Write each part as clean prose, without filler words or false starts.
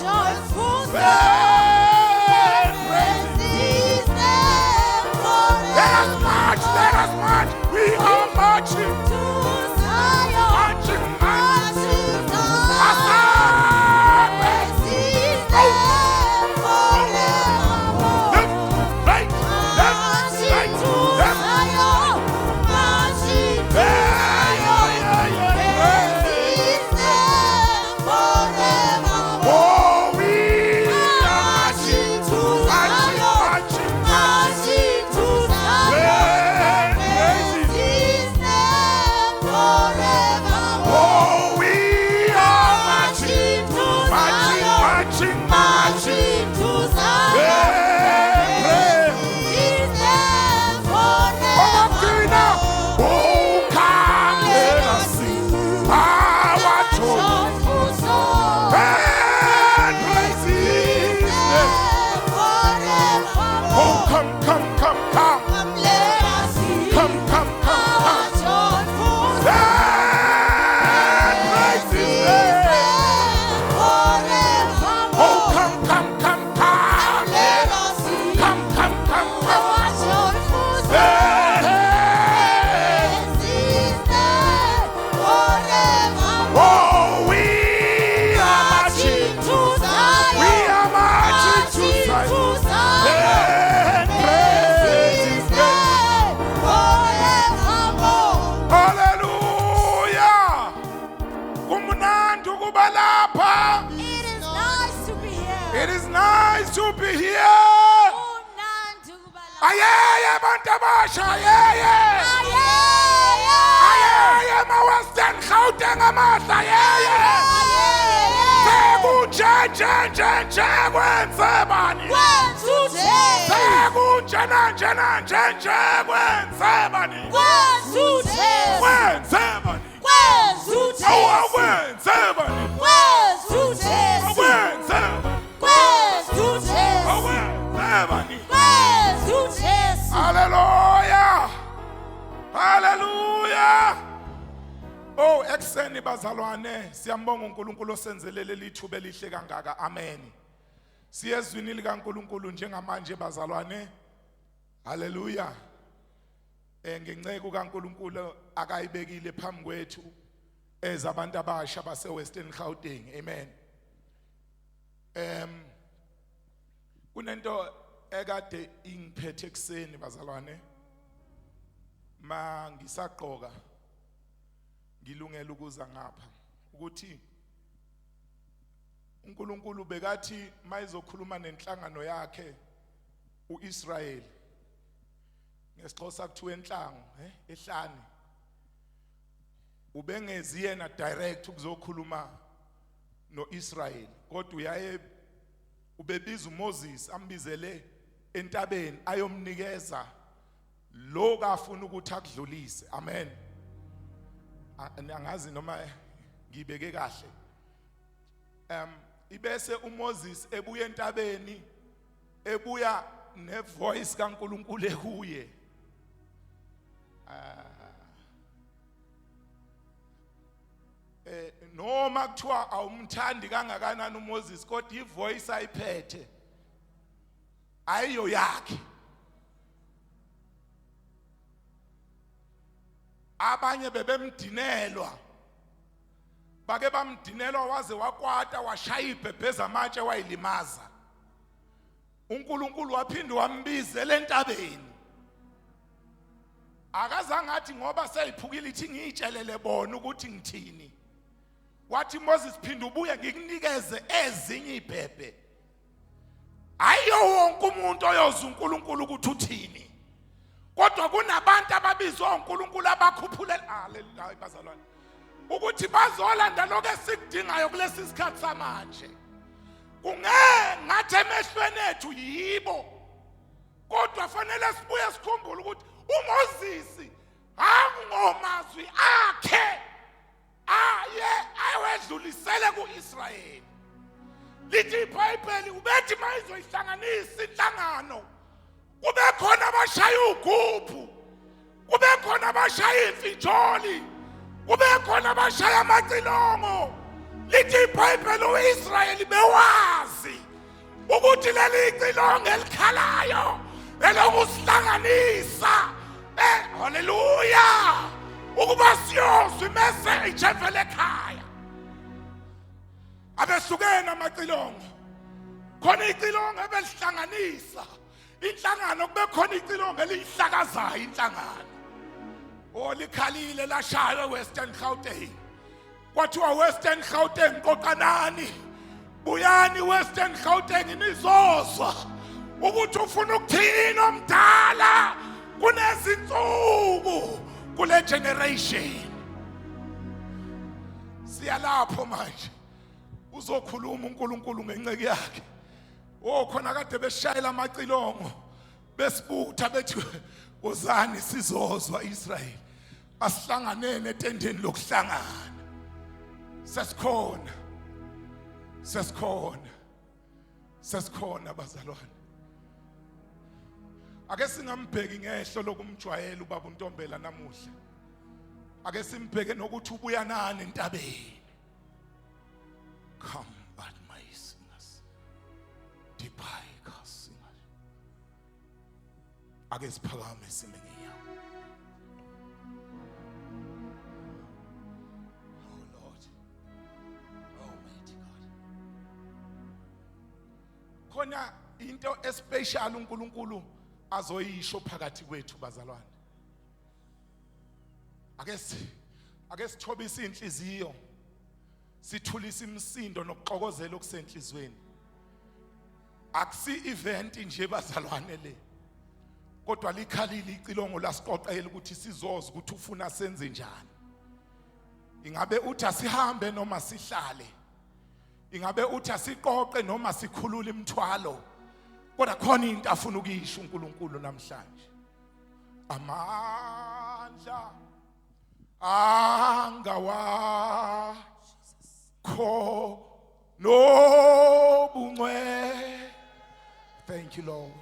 joyful Let us march. We are marching. Marching, marching. It is nice to be here. Ayeye bantabasha, ayeye. Ayeye ma Western Gauteng amahla, ayeye. Sekunje kwenzebani. Sekunje kwenzebani. Kwenzebani. Hallelujah. Hallelujah. Oh, ekseni bazalwane, siyambonga uNkulunkulu osenzelele lithuba elihle kangaka. Amen. Siyezwini likaNkulunkulu njengamanje bazalwane. Hallelujah. Ngenceke kaNkulunkulu akayibekile phambi kwethu ezabantu abasha base Western Gauteng. Amen. Kunento ekade ingiphethe ekseni bazalwane, ma ngisaqoka ngilungela ukuza ngapha ukuthi uNkulunkulu bekathi mayizokhuluma nenhlangano yakhe uIsrael ngesixhosa kuthiwa enhlango ehlane, ubengezi yena direct ukuzokhuluma noIsrael, kodwa uyaye ubebiza uMoses ambizele entabeni ayomnikeza lo kafuna ukuthi akudlulise. Amen. Angazi noma ngibeke kahle. Ibese uMoses ebuya entabeni ebuya nevoice kaNkulunkulu ekuye. Noma kuthiwa awumthandi kangakanani uMoses, kodwa ivoice ayiphethe ayiyo yakhe. Abanye bebemdinelwa, bake bamdinelwa waze wakwata washaya ibhebheza amatshe wayilimaza. uNkulunkulu waphinde wambizela entabeni. Akazange athi ngoba seyiphukile ithi ngiyitshelele bona ukuthi ngithini. Wathi Moses phinde ubuye ngikunikeze ezinye ibhebhe. Ayiyo wonke umuntu oyozwa uNkulunkulu ukuthi uthini. Kodwa kunabantu ababizwa uNkulunkulu abakhuphulela haleluya bazalwane ukuthi bazolanda lokho esikudingayo kulesi sikhathi samanje. Ngathi emehlweni ethu yibo, kodwa fanele sibuye sikhumbule ukuthi uMoses angomazwi akhe ayewedlulisele kuIsrayeli. Lithi iBhayibheli ubethi mayizoyihlanganisa inhlangano kube khona abashaya ugubhu, kube khona abashaya imfitsholi, kube khona abashaya amacilongo. Lithi iBhayibheli uIsrayeli bewa ukuthi leli icilongo elikhalayo elokusihlanganisa haleluya ukuba siyozwe imessage evele ekhaya abehlukene amacilongo khona icilongo ebelihlanganisa inhlangano kube khona icilongo elihlakazayo inhlangano olikhalile lashaya Western Gauteng kwathiwa Western Gauteng qoqanani buyani Western Gauteng nizozwa ukuthi ufuna ukuthini omdala kunezinsuku kule generation siyalapho manje uzokhuluma uNkulunkulu ngenceke yakhe khona kade beshayela amacilongo besibutha bethi wozani sizozwa Israel asihlanganene etendeni lokuhlangana sesikhona bazalwane ake singambheki ngehlo lokumjwayela ubaba uNtombela namuhla ake simbheke nokuthi ubuya nani entabeni come at my singers deepika singers ake siphakame sime ngeyawo oh Lord almighty God khona into especial uNkulunkulu azoyisho phakathi kwethu bazalwane ake sithobise inhliziyo sithulisa imisindo nokuxokozela okusenhlizweni akusi event nje bazalwane le kodwa likhalile icilongo lasiqoqela ukuthi sizozwe ukuthi ufuna senze njani ingabe uthi asihambe noma sihlale ingabe uthi asiqoqe noma sikhulule imithwalo kodwa khona into afuna ukuyisho uNkulunkulu namhlanje amandla angawakho nobungcwele thank you Lord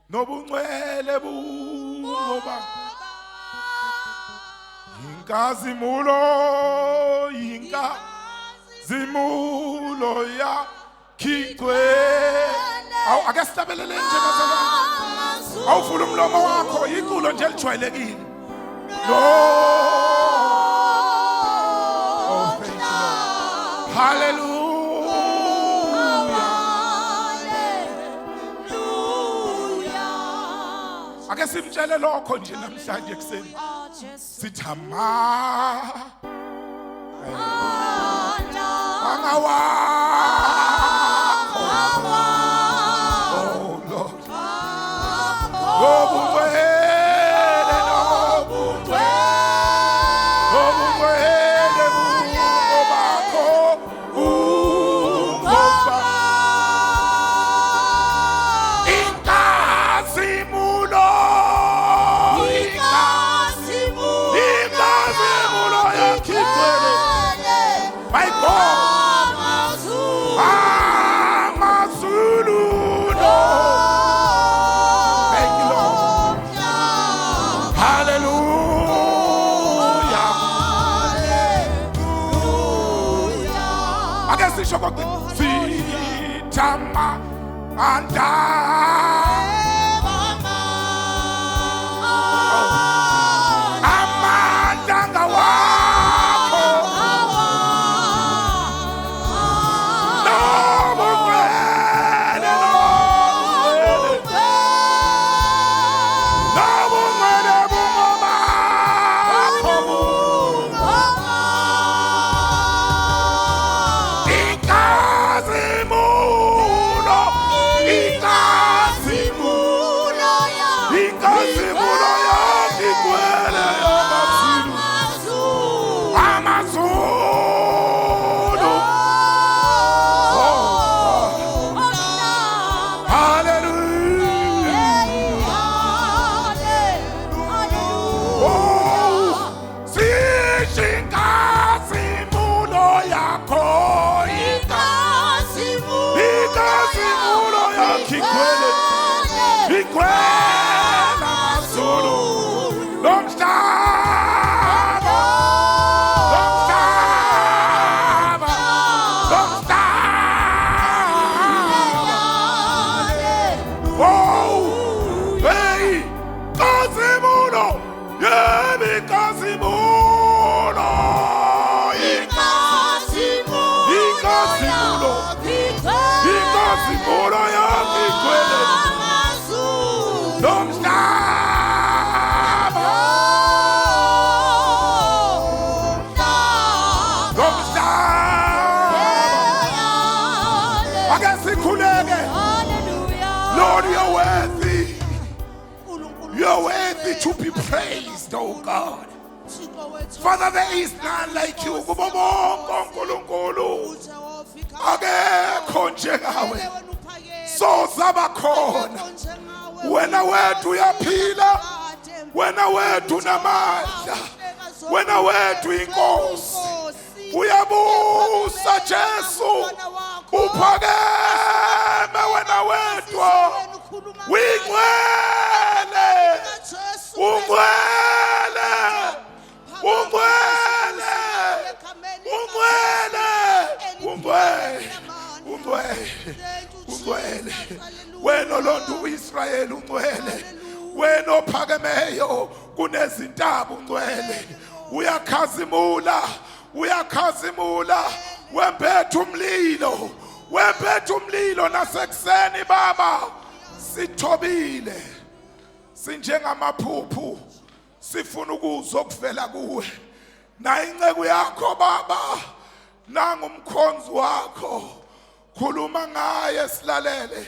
nobungcwele bungoba inkazimulo ya khicwe ake sitabelele nje bazalwane awuvula umlomo wakho iculo nje elijwayelekile oh thank you Lord hallelujah ake simtshele lokho nje namhlanje ekseni sithama Sitama anda amandanga wakho nobungcwele bungoba inkazimulo ake sikhuleke. Hallelujah. Lord, you're worthy. You're worthy to be praised, oh God. Father, there is none like you. Kubo bonke onkulunkulu akekho njengawe. Soza bakhona. Wena wedwa uyaphila. Wena wedwa unamandla. Wena wedwa inkosi. Uyabusa Jesu. Uphakeme wena wedwa. Wingcwele. Ungcwele. Ungcwele. Ungcwele. Ungcwele. Ungcwele. Ungcwele. Wena olonda uIsrayeli ungcwele. Wena ophakemeyo kunezintaba ungcwele. Uyakhazimula. Uyakhazimula. Wempetha umlilo. Wempetha umlilo nasekuseni baba. Sithobile. Sinjengamaphuphu. Sifuna ukuzwa okuvela kuwe. Na inceku yakho baba. Nangumkhonzi wakho. Khuluma ngaye silalele.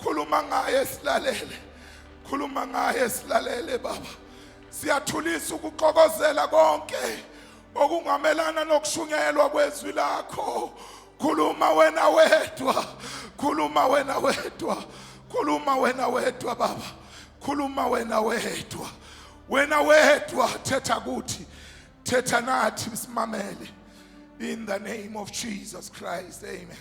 Khuluma ngaye silalele. Khuluma ngaye silalele baba. Siyathulisa ukuxokozela konke okungamelana nokushungelwa kwezwi lakho. Khuluma wena wedwa. Khuluma wena wedwa. Khuluma wena wedwa baba. Khuluma wena wedwa. Wena wedwa thetha kuthi. Thetha nathi simamele. In the name of Jesus Christ. Amen.